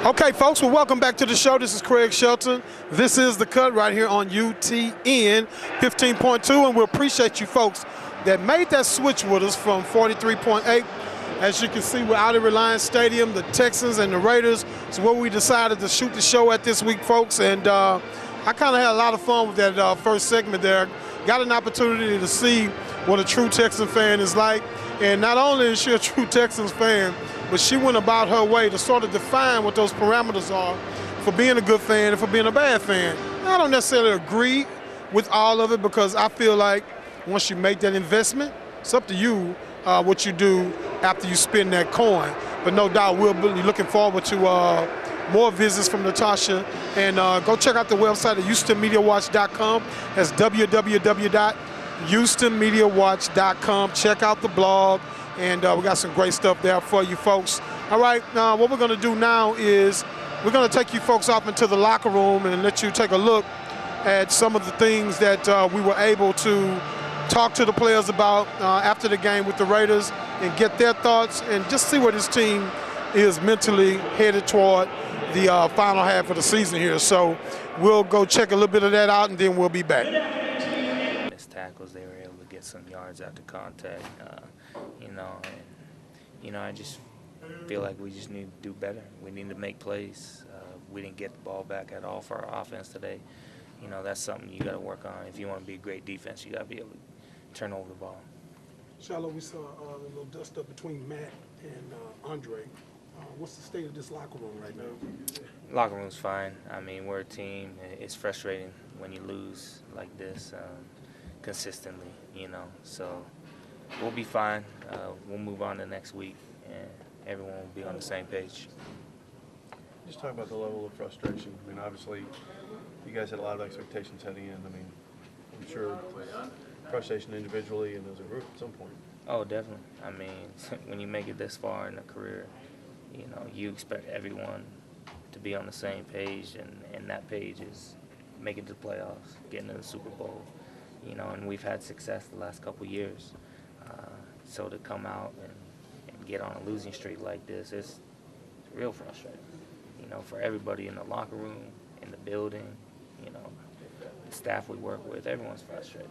Okay, folks, well, welcome back to the show. This is Craig Shelton. This is The Cut right here on UTN 15.2, and we appreciate you folks that made that switch with us from 43.8. As you can see, we're out at Reliance Stadium, the Texans and the Raiders. It's where we decided to shoot the show at this week, folks, and I kind of had a lot of fun with that first segment there. Got an opportunity to see what a true Texan fan is like, and not only is she a true Texans fan, but she went about her way to sort of define what those parameters are for being a good fan and for being a bad fan. I don't necessarily agree with all of it because I feel like once you make that investment, it's up to you what you do after you spend that coin. But no doubt we'll be looking forward to more visits from Natasha. And go check out the website at HoustonMediaWatch.com. That's www.HoustonMediaWatch.com. Check out the blog. And we got some great stuff there for you folks. All right, what we're going to do now is we're going to take you folks off into the locker room and let you take a look at some of the things that we were able to talk to the players about after the game with the Raiders and get their thoughts and just see where this team is mentally headed toward the final half of the season here. So we'll go check a little bit of that out and then we'll be back. Missed tackles, they were able to get some yards after contact. I just feel like we just need to do better. We need to make plays. We didn't get the ball back at all for our offense today. That's something you got to work on. If you want to be a great defense, you got to be able to turn over the ball. Charlotte, we saw a little dust up between Matt and Andre. What's the state of this locker room right now? Locker room's fine. I mean, we're a team. It's frustrating when you lose like this consistently, So we'll be fine. We'll move on to next week, and everyone will be on the same page. Just talk about the level of frustration. I mean, obviously, you guys had a lot of expectations heading in. I mean, I'm sure frustration individually and as a group at some point. Oh, definitely. I mean, when you make it this far in a career, you expect everyone to be on the same page, and that page is making it to the playoffs, getting to the Super Bowl, and we've had success the last couple of years. So to come out and get on a losing streak like this, it's real frustrating, for everybody in the locker room, in the building, the staff we work with, everyone's frustrated,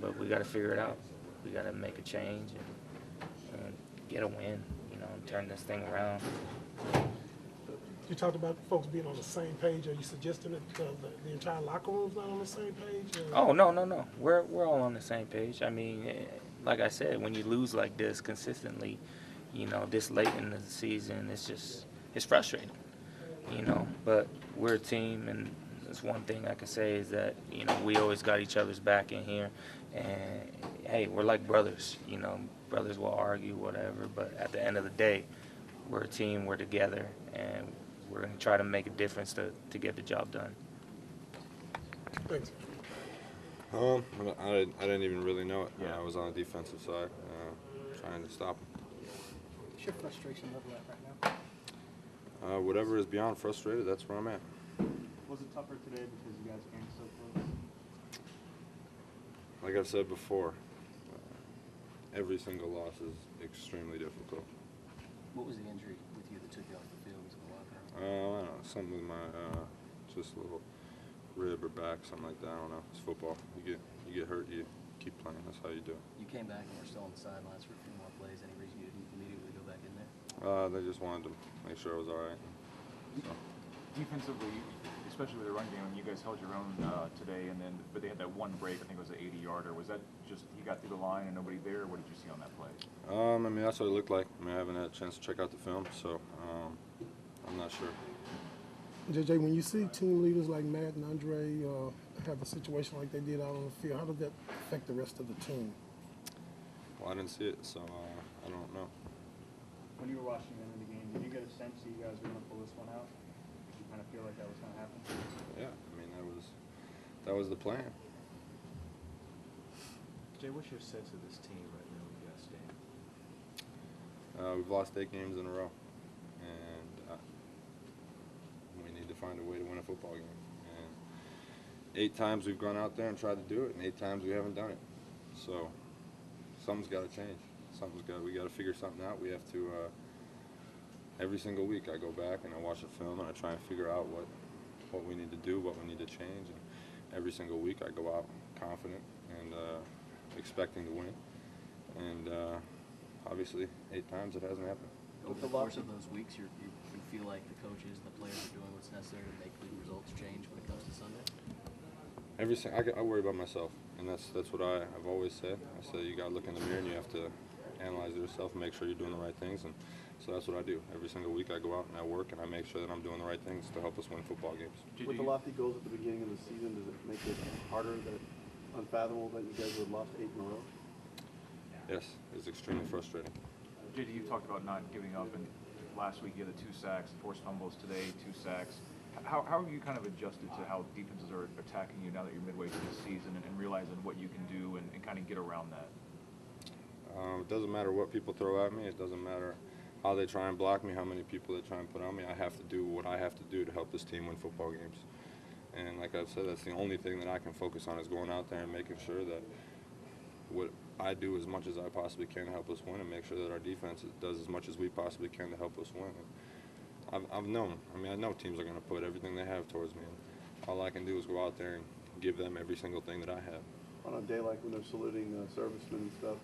but we got to figure it out. We got to make a change and get a win, and turn this thing around. You talked about folks being on the same page. Are you suggesting that the entire locker room's not on the same page? Oh, no. We're all on the same page. I mean, like I said, when you lose like this consistently, this late in the season, it's frustrating, But we're a team, and that's one thing I can say is that, we always got each other's back in here. And, hey, we're like brothers, Brothers will argue, whatever, but at the end of the day, we're a team, we're together, and we're going to try to make a difference to get the job done. Thanks. I didn't even really know it. I was on the defensive side, trying to stop him. What's your frustration level at right now? Whatever is beyond frustrated, that's where I'm at. Was it tougher today because you guys came so close? Like I've said before, every single loss is extremely difficult. What was the injury with you that took you off the field into the locker room? I don't know, something with my just a little rib or back, something like that. I don't know. It's football. You get hurt, you keep playing. That's how you do it. You came back and were still on the sidelines for a few more plays. Any reason you didn't immediately go back in there? They just wanted to make sure I was all right. So. Defensively, especially with the run game, you guys held your own today, but they had that one break. I think it was an 80-yarder. Was that just you got through the line and nobody there? Or what did you see on that play? I mean, that's what it looked like. I haven't had a chance to check out the film, so I'm not sure. JJ, when you see team leaders like Matt and Andre have a situation like they did out on the field, how does that affect the rest of the team? Well, I didn't see it, so I don't know. When you were watching them in the game, did you get a sense that you guys were going to pull this one out? Did you kind of feel like that was going to happen? Yeah, I mean, that was the plan. Jay, what's your sense of this team right now in your stand? We've lost 8 games in a row, and we need to find a way to win a football game. And 8 times we've gone out there and tried to do it, and 8 times we haven't done it. So something's got to change. We got to figure something out. We have to every single week I go back and I watch the film and I try and figure out what we need to do, what we need to change. And every single week I go out confident and expecting to win. And obviously, 8 times it hasn't happened. Over the course of those weeks, you feel like the coaches, the players are doing what's necessary to make the results change when it comes to Sunday? I worry about myself, and that's what I've always said. I say you got to look in the mirror and you have to analyze yourself and make sure you're doing the right things. And so that's what I do. Every single week I go out and I work and I make sure that I'm doing the right things to help us win football games. With the lofty goals at the beginning of the season, does it make it harder, unfathomable that you guys have lost 8 in a row? Yes, it's extremely frustrating. JD, you talked about not giving up, and last week you had the 2 sacks, forced fumbles today, 2 sacks. How have you kind of adjusted to how defenses are attacking you now that you're midway through the season and realizing what you can do and kind of get around that? It doesn't matter what people throw at me. It doesn't matter how they try and block me, how many people they try and put on me. I have to do what I have to do to help this team win football games. And like I've said, that's the only thing that I can focus on is going out there and making sure that what I do as much as I possibly can to help us win and make sure that our defense does as much as we possibly can to help us win. And I know teams are going to put everything they have towards me. And all I can do is go out there and give them every single thing that I have. On a day like when they're saluting servicemen and stuff,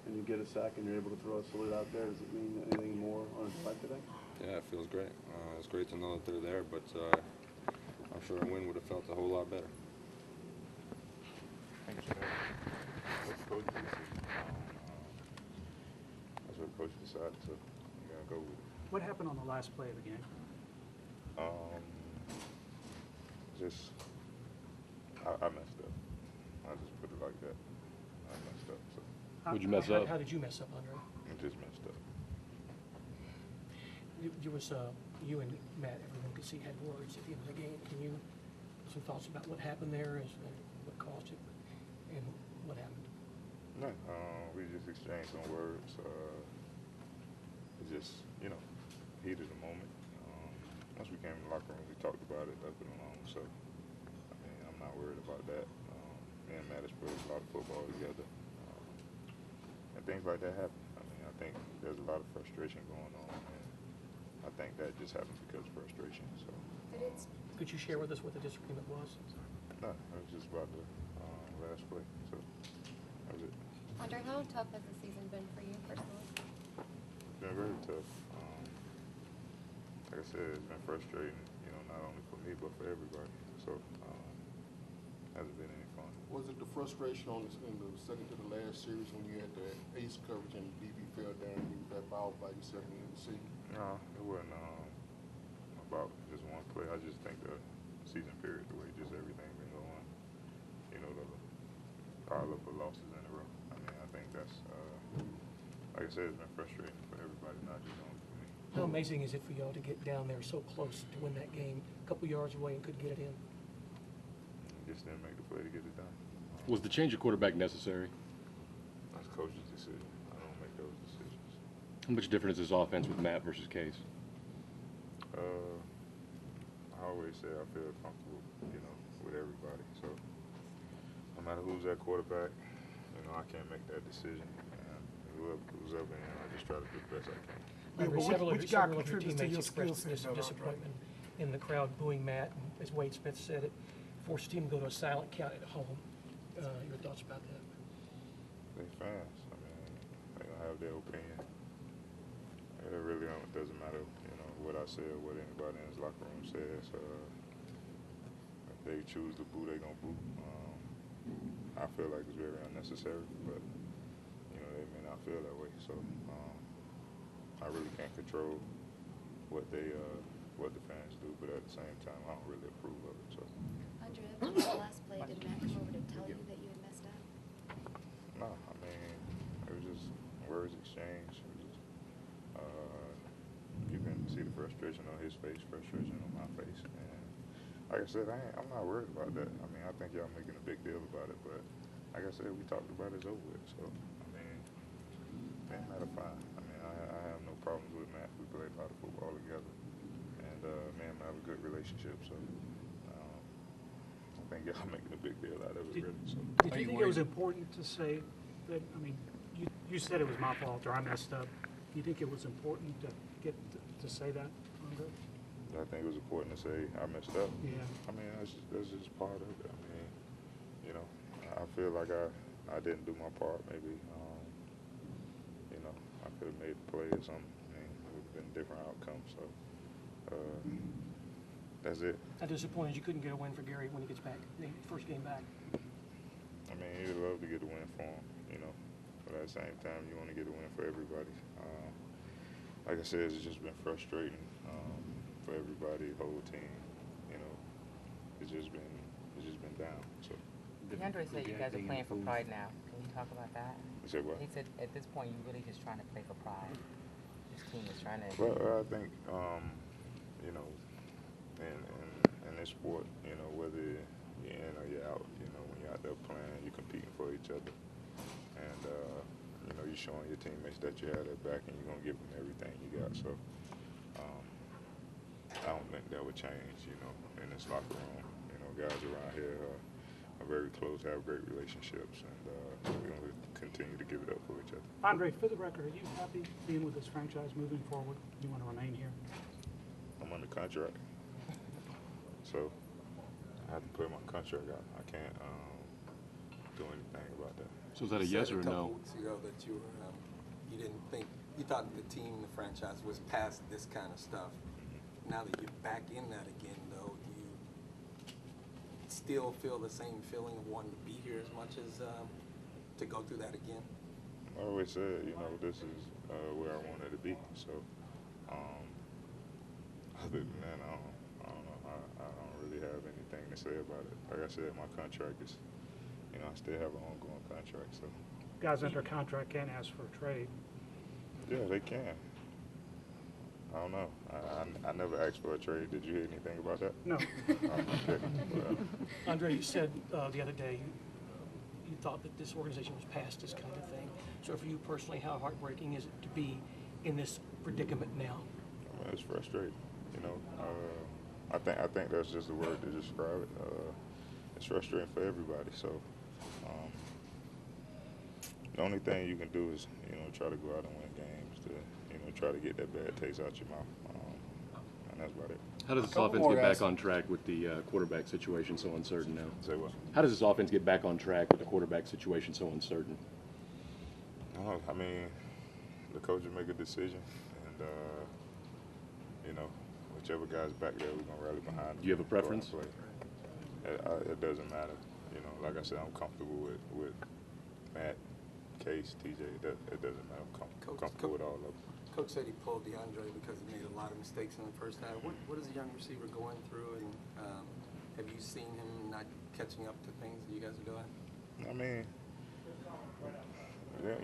and you get a sack and you're able to throw a salute out there, does it mean anything more on its side today? Yeah, it feels great. It's great to know that they're there, but I'm sure a win would have felt a whole lot better. Thanks, what's the coach decision? That's what the coach decided, so I'm gonna go with it. What happened on the last play of the game? Just I messed up. I just put it like that. I messed up. So Would you mess up? How did you mess up, Andre? I just messed up. You was you and Matt, everyone could see had words at the end of the game. Can you some thoughts about what happened there, and what caused it, and what happened? No, we just exchanged some words. It just, heat of the moment. Once we came in the locker room, we talked about it, left it alone. So, I'm not worried about that. Me and Matt has played a lot of football together, and things like that happen. I think there's a lot of frustration going on, and I think that just happened because of frustration. So, Could you share with us what the disagreement was? no, it was just about the last play. So, that was it. Andre, how tough has the season been for you personally? It's been very tough. Like I said, it's been frustrating, not only for me, but for everybody. So, hasn't been any fun. Was it the frustration in the second to the last series when you had the ace coverage and DB fell down and you got fouled by yourself in the season? No, it wasn't about just one play. I just think the season period, the way just everything been going, the pile of the losses in a row. I think that's, like I said, it's been frustrating for everybody, not just only for me. How amazing is it for y'all to get down there so close to win that game, a couple yards away, and couldn't get it in? Just didn't make the play to get it done. Was the change of quarterback necessary? That's coach's decision. I don't make those decisions. How much different is this offense with Matt versus Case? I always say I feel comfortable, with everybody. So no matter who's at quarterback, I can't make that decision. And who's up in, I just try to do the best I can. Several of your teammates expressed disappointment in the crowd booing Matt, and as Wade Smith said, it forced him to go to a silent count at home. Your thoughts about that? They fans. They gonna have their opinion. It really doesn't matter, what I say or what anybody in his locker room says. If they choose to boo, they gonna boo. I feel like it's very unnecessary, but they may not feel that way. So I really can't control what the fans do, but at the same time, I don't really approve of it. So. Andre, after the last play, did Matt come over to tell you that you had messed up? No, it was just words exchanged. It was just, you can see the frustration on his face, frustration on my face, and like I said, I'm not worried about that. I think y'all making a big deal about it, but like I said, we talked about it, it's over with. So, me and Matt are fine. I have no problems with Matt. We played a lot of football together, and me and Matt have a good relationship. So, I think y'all making a big deal out of it, really. So. Did you think it was important to say that? You said it was my fault or I messed up. Do you think it was important to get to say that, Andre? I think it was important to say I messed up. Yeah. I mean, that's just part of it. I mean, you know, I feel like I didn't do my part. Maybe, you know, I could have made the play or something. I mean, it would have been a different outcome. So that's it. How disappointed you couldn't get a win for Gary when he gets back, the first game back? I mean, you'd love to get a win for him, you know, but at the same time, you want to get a win for everybody. Like I said, it's just been frustrating for everybody, the whole team. You know, it's just been down. So. DeAndre said you guys are playing for pride now. Can you talk about that? You said what? He said at this point you're really just trying to play for pride. This team is trying to. Well, I think you know, in this sport, you know, whether you're in or you're out, you know, when you're out there playing, you're competing for each other, and you know, you're showing your teammates that you have their back, and you're gonna give them everything you got. So I don't think that would change, you know, in this locker room. You know, guys around here are very close, have great relationships, and we're gonna continue to give it up for each other. Andre, for the record, are you happy being with this franchise moving forward? You want to remain here? I'm under contract, so I have to play my contract out. I can't do anything about that. So is that a yes or a no? You said a couple weeks ago that you were, you didn't think, you thought the team, the franchise was past this kind of stuff. Now that you're back in that again, though, do you still feel the same feeling of wanting to be here as much as to go through that again? I always said, you know, this is where I wanted to be. So other than that, I don't know. I don't really have anything to say about it. Like I said, my contract is, you know, I still have an ongoing contract. So Guys under contract can't ask for a trade. yeah, they can. I don't know. I never asked for a trade. Did you hear anything about that? No. Okay. Well, Andre, you said the other day you thought that this organization was past this kind of thing. So for you personally, how heartbreaking is it to be in this predicament now? I mean, it's frustrating. You know, I think that's just the word to describe it. It's frustrating for everybody. So the only thing you can do is, you know, try to go out and win games. To, you know, try to get that bad taste out your mouth. And that's about it. How does this offense get back on track with the quarterback situation so uncertain now? Say what? How does this offense get back on track with the quarterback situation so uncertain? I mean, the coach will make a decision, and you know, whichever guy's back there, we're gonna rally behind him. Do you have a preference? It doesn't matter. You know, like I said, I'm comfortable with Matt, Case, TJ. It doesn't matter. I'm comfortable with all of them. Coach said he pulled DeAndre because he made a lot of mistakes in the first half. What is a young receiver going through, and have you seen him not catching up to things that you guys are doing? I mean,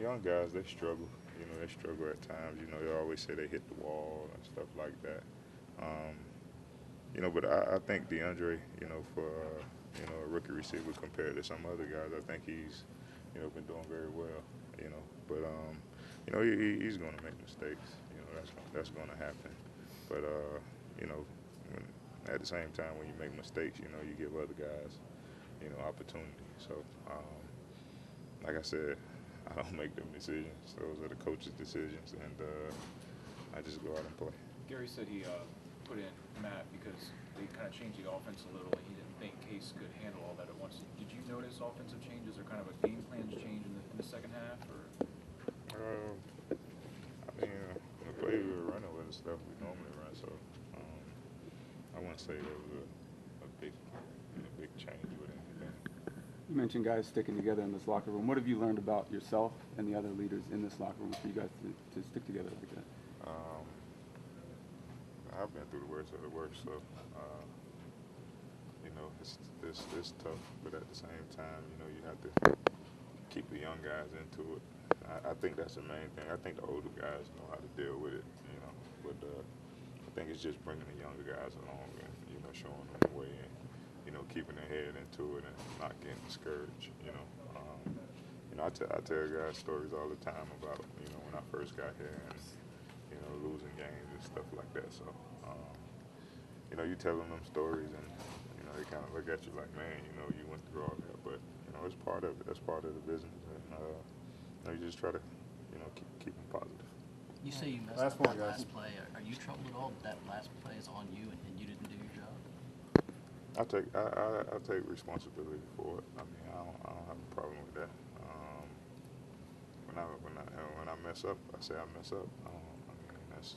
young guys, they struggle. You know, they struggle at times. You know, they always say they hit the wall and stuff like that. You know, but I think DeAndre, you know, for you know, a rookie receiver compared to some other guys, I think he's, you know, been doing very well. You know, but you know, he's going to make mistakes. You know, that's going to happen. But you know, at the same time, when you make mistakes, you know, you give other guys, you know, opportunity. So, like I said, I don't make them decisions. Those are the coach's decisions, and I just go out and play. Gary said he put in Matt because they kind of changed the offense a little, and he didn't think Case could handle all that at once. Did you notice offensive changes or kind of a game plan change in the second half? Or? I mean, the play we were running with the stuff we normally run, so I wouldn't say there was a big change with anything. You mentioned guys sticking together in this locker room. What have you learned about yourself and the other leaders in this locker room for you guys to stick together like that? I've been through the worst of the worst, so you know, it's tough, but at the same time, you know, you have to keep the young guys into it. I think that's the main thing. I think the older guys know how to deal with it, you know, but I think it's just bringing the younger guys along and, you know, showing them the way and, you know, keeping their head into it and not getting discouraged, you know. You know, I tell guys stories all the time about, you know, when I first got here and, you know, losing games and stuff like that. So, you know, you telling them stories and, you know, they kind of look at you like, man, you know, you went through all that. But, you know, it's part of it. That's part of the business. And, you know, you just try to, you know, keep them positive. You say you messed Last up one, that guys. last play. Are you troubled at all that last play is on you and you didn't do your job? I take responsibility for it. I mean, I don't have a problem with that. When I mess up, I say I mess up. I mean, that's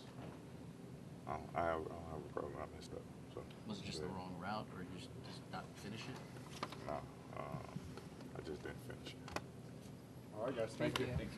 I don't have a problem. I messed up. So Was it just the wrong route, or you just not finish it? No, I just didn't finish it. All right, guys. Thank you. Thanks.